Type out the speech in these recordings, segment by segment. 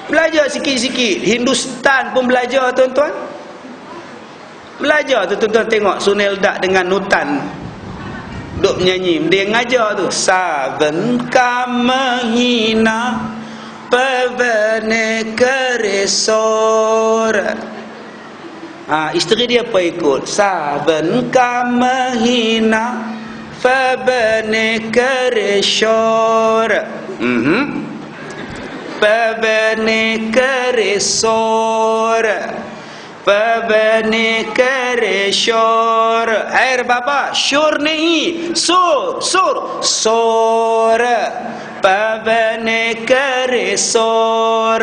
Belajar sikit-sikit. Hindustan pun belajar tuan-tuan. Belajar tu tuan-tuan tengok Sunil Dak dengan Nutan duk menyanyi. Dia ngajar tu. Saben kamahina pavane keresor. Isteri dia apa ikut? Saben kamahina pavane keresor. Pavane keresor. Pavane keresor. Air baba syur ni sur sor. Pavane keresor.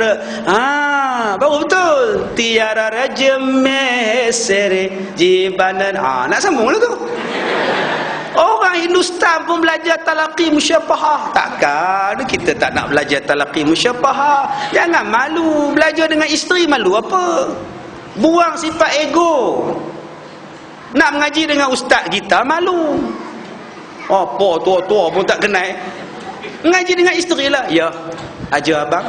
Baru betul. Tiara raja mesere jibanan. Nak sambung lah tu. Orang Hindustan pun belajar talaqi musyabahah. Takkan kita tak nak belajar talaqi musyabahah? Jangan malu. Belajar dengan isteri malu apa? Buang sifat ego. Nak mengaji dengan ustaz kita malu. Apa tua-tua pun tak kenal. Mengaji dengan isteri lah. Ya, ajar abang.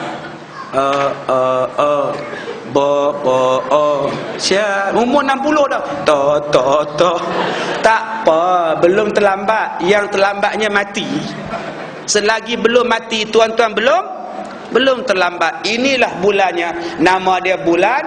Umur 60 dah. Tak apa, belum terlambat. Yang terlambatnya mati. Selagi belum mati tuan-tuan belum terlambat. Inilah bulannya. Nama dia bulan